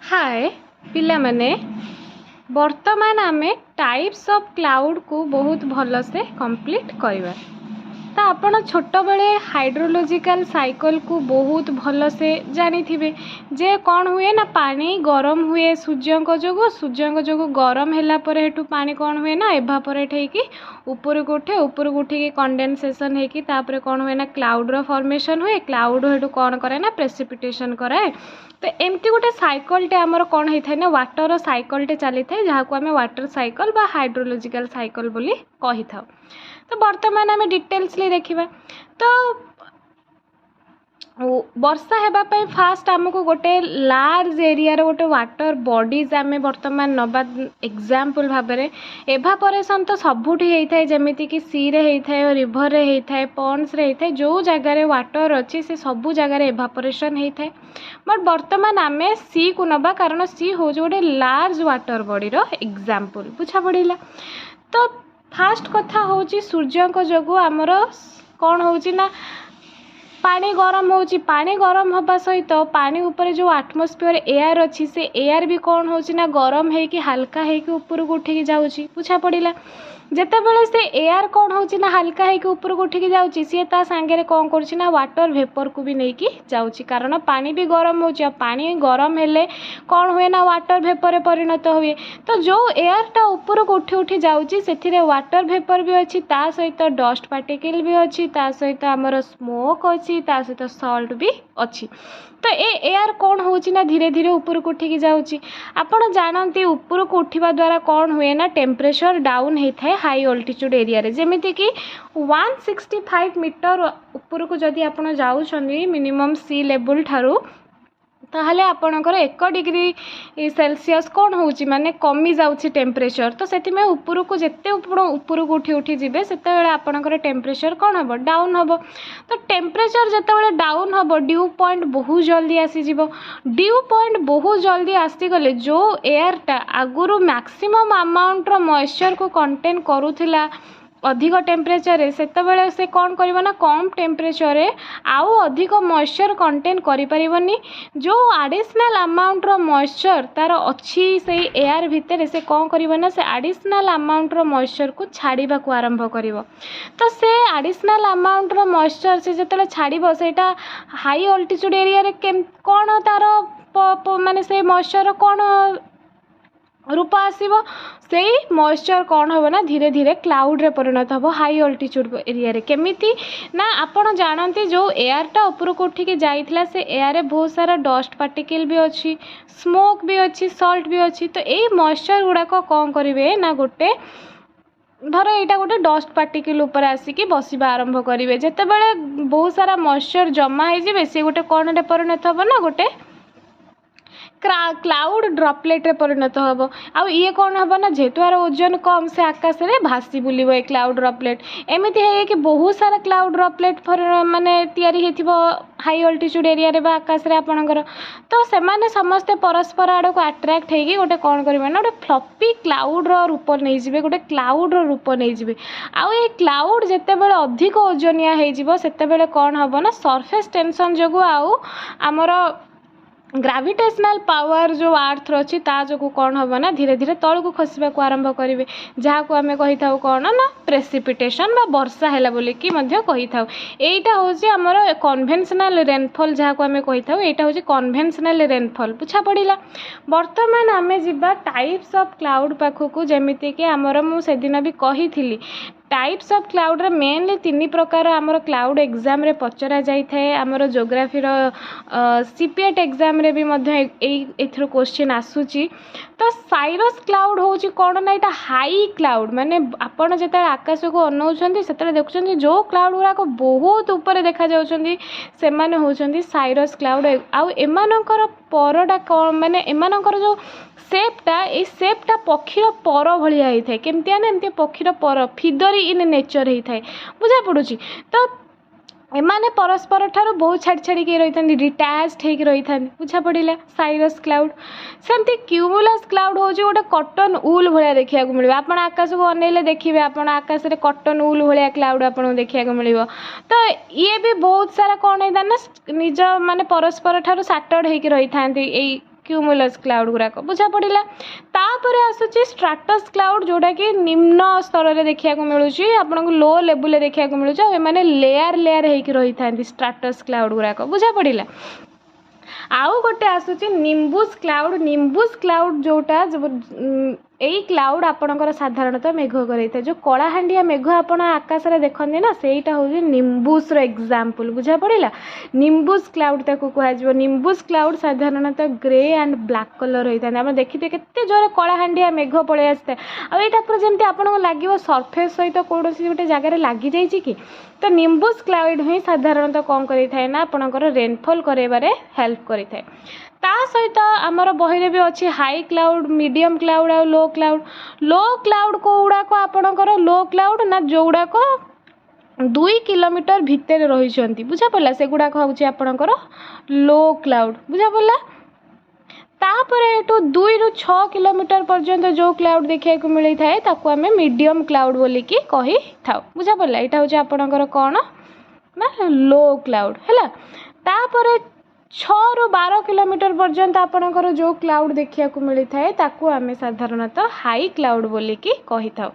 हाय पिला माने वर्तमान आमे टाइप्स ऑफ क्लाउड को बहुत भल से कंप्लीट करवा। तो आपण छोट बेले हाइड्रोलॉजिकल साइकिल को बहुत भल से जानी थे जे कौन हुए ना पानी गरम हुए सूर्य जो गरम है पानी कौन हुए ना एभापोरेट होगी ऊपर को उठे ऊपर को उठिकी कंडेनसेशन होगी तापर कौन हुए ना क्लाउड फॉर्मेशन हुए क्लाउड हेटू कौन करे ना प्रेसिपिटेशन कराए। तो एमती गोटे साइकलटे आमर कौन होता है ना वाटर साइकलटे चली था जहाँ को आम वाटर साइकिल बा हाइड्रोलॉजिकल साइकिल बोली कही था। तो वर्तमान आम डिटेल्सली देखा तो वर्षा हेबापी फास्ट आमको गोटे लार्ज एरिया गोटे वाटर बॉडीज आम वर्तमान नवा एग्जाम्पल भाव में एभापोरेशन तो सबुठी होता है जमीती कि सी रे होता है रिवर रे होता है पॉन्ड्स रे होता है जो जगार वाटर अच्छी से सबू जगार एभापोरेशन होता है। बट वर्तमान आम सी को नवा कारण सी हूँ गोटे लार्ज वाटर बॉडीर एग्जाम्पल बुझा पड़ा। तो फास्ट कथा हूँ सूर्य को जो आमर कौन हो ना पानी गरम होची पानी गरम हवा सहित पानी ऊपर जो आटमोस्फियर एयर अच्छी से एयर भी कौन हो ना गरम है कि हल्का है कि ऊपर को उठिकी जाऊँगी बुझा पड़ा। जिते बड़े से एयर कौन हो ना हल्का है कि ऊपर को उठिकी जाऊँगी सी ता सांगे कौन कर वाटर वेपर को भी नहीं जाऊँगी कारण पानी भी गरम हो पानी गरम हेले कौन हुए ना वाटर वेपर परिणत हुए। तो जो एयरटा ऊपर को उठी उठी जाऊँगी से वाटर वेपर भी अच्छी ता सहित डस्ट पार्टिकल भी अच्छी ता सहित आमर स्मोक अच्छी ता सहित सल्ट भी अच्छी। तो ए एयर कौन हो ना धीरे धीरे ऊपर को उठिकी जाऊँगी आपड़ जानती ऊपर को उठा द्वारा कौन हुए ना टेम्परेचर डाउन होता है हाई अल्टीट्यूड एरिया रे जेमिति कि 165 मीटर ऊपर को जदि आप जाऊँगी मिनिमम सी लेवल ठारू ताहले आपणकर 1 डिग्री सेल्सियस कौन हो माने कमी जाउछि टेम्परेचर। तो से ऊपर को जिते ऊपर को उठी उठी जीवे से आपणकर टेम्परेचर कौन हम डाउन हम। तो टेम्परेचर जिते डाउन हम ड्यू पॉइंट बहुत जल्दी आसीज ड्यू पॉइंट बहुत जल्दी आसीगले जो एयरटा आगुरु मैक्सिमम अमाउंटर मॉइस्चर को कंटेन करूथिला अधिक टेम्परेचर से से कौन कर ना कम टेम्परेचर आउ अधिक मॉइस्चर कंटेन करिपरिबनी जो एडिशनल अमाउंटर मॉइस्चर तार अच्छी से एयर भितर से कौन कर ना से एडिशनल अमाउंटर मॉइस्चर को छाड़ा को आरंभ कर। तो से एडिशनल अमाउंटर मॉइस्चर से जो छाड़ से हाई अल्टीट्यूड एरिया रे कौन तार माने से मॉइस्चर कौन रूप आसव से मॉइस्चर कौन हम ना धीरे धीरे क्लाउड रे परिणत हम हाई अल्टीट्यूड एरिया रे केमिति ना आपण जानते जो एयरटा ऊपर को उठिके जाइथिला से एयर रे बहुत सारा डस्ट पार्टिकल भी अच्छी स्मोक भी अच्छी सल्ट भी अच्छी। तो ये मॉइस्चर गुड़ाक कौन करेंगे ना गोटे धर यहाँ गोटे डस्ट पार्टिकल ऊपर आसिकी बसवा आरंभ करेंगे जिते बड़े बहुत सारा मॉइस्चर जमा हो सी गोटे कौन परिणत हम ना गोटे क्लाउड ड्रपलेट रे परिणत हम। आउ ये कौन हम ना जेहेतु यार ओजन कम से आकाश में भासी बुलिब ए क्लाउड ड्रपलेट एमती है कि बहुत सारा क्लाउड ड्रपलेट माने तैयारी होथिबो हाई अल्टीट्यूड एरिया रे बा आकाश रे आपणकर। तो सेमाने समस्ते परस्पर आड़ को अट्राक्ट होगी गोटे कौन करेंगे ना गोटे फ्लफी क्लाउड रूप नहीं जिवे गोटे क्लाउड रूप नहीं जिवे। आउ ये क्लाउड जिते बड़े अधिक ओजनिया हो सेते कौन हम ना सरफेस टेंशन जो आउ आमर ग्राविटेशनल पावर जो अर्थ अच्छी जो कौन हम ना धीरे धीरे तल को खसवा को आरंभ करेंगे जहाँ को आम कही था कौन ना प्रेसिपिटेशन बा वर्षा है बोलिकी कही था। यहाँ हूँ आमर कन्वेंशनल रेनफॉल जहाँ को आम कही था यहाँ हूँ कन्वेंशनल रेनफॉल बुझा पड़ा। वर्तमान आम जीवा टाइप्स ऑफ क्लाउड पाखक जमीती कि आमर मुझे दिन भी कही थी टाइप्स ऑफ क्लाउड रे मेनली 3 प्रकार आमर क्लाउड एग्जाम रे पचरा जाई थाए आमर ज्योग्राफी सीपीएट एग्जाम रे भी एथरो क्वेश्चन आसुची। तो साइरस क्लाउड होची कौन ना यहाँ हाई क्लाउड माने आपण जिते आकाश को अनाउछंती से देखुछंती जो क्लाउड गुराक बहुत ऊपर देखा जाउछंती से माने होछंती साइरस क्लाउड। आउ एमानकर परटा कौन माने एमानकर जो सेपटा पक्षीर पर भाया होता है केमती ना एमती पक्षीर पर फिदरी इन नेचर होता है बुझा पड़ुची। तो एमाने परस्पर ठार बहुत छाड़ी छाड़ी रही था डिटाच्ड होकर रही था बुझा पड़ा। साइरस क्लाउड सेमती क्यूमुलस क्लाउड हूँ गोटे कटन उल भाया देखा मिले आप आकाश को अनेले देखिए आप आकाश में कटन उल भाया क्लाउड आपको देखा मिल। तो ये भी बहुत सारा कौन होता ना निज माने परस्पर ठार सैटर्ड होकर रही था क्यूमुलस क्लाउड गुड़ाक बुझा पड़ा। तापर आसूँ स्ट्राटस क्लाउड जोटा कि निम्न स्तर में देखा मिलूँ आपको लो लेवल देखा मिलूँ मैंने लेयर लेयर होकर रही था स्ट्राटस क्लाउड गुड़ाक बुझा पड़ा। आउ गोटे आसूँ निम्बुस क्लाउड जोटा यही क्लाउड आपणकर साधारणतः मेघ कर जो कलाहांडिया मेघ आप आकाश में देखते ना सेटा हूँ निम्बुस एग्जांपल बुझा पड़ा। निम्बुस क्लाउड ताको कह निम्बुस क्लाउड साधारणतः ग्रे एंड ब्लैक कलर होता है। आप देखिए केते जोर कलाहांडिया मेघ पलि आसता आईटा पूरा जमी आपको लगे सरफेस सहित कौन गोटे जगार लगी जाइए कि तो निम्बुस क्लाउड ही साधारणतः कौन करें ना आपणकर रेनफॉल करारे हेल्प करें। ता सहित आमर बही भी अच्छी हाई क्लाउड मीडियम क्लाउड आ लो क्लाउड कौड़ाक आपणकर लो क्लाउड ना जो गुड़ाक 2 किलोमीटर भितर रही बुझा पड़ा से गुड़ाक हूँ आपणकर लो क्लाउड बुझा पड़ा। तापर एटू 2 ରୁ 6 किलोमीटर पर्यंत जो क्लाउड देखा मिली थाए ताकू आमे मीडियम क्लाउड बोलिकी कही थाउ बुझा पड़ा। यहाँ हूँ आपणकर कौन ना लो क्लाउड है। तापर 6 ରୁ 12 किलोमीटर पर्यंत आपणकर जो क्लाउड देखा मिली थाए ताकू आमे साधारणतः हाई क्लाउड बोलिकी कही थाउ।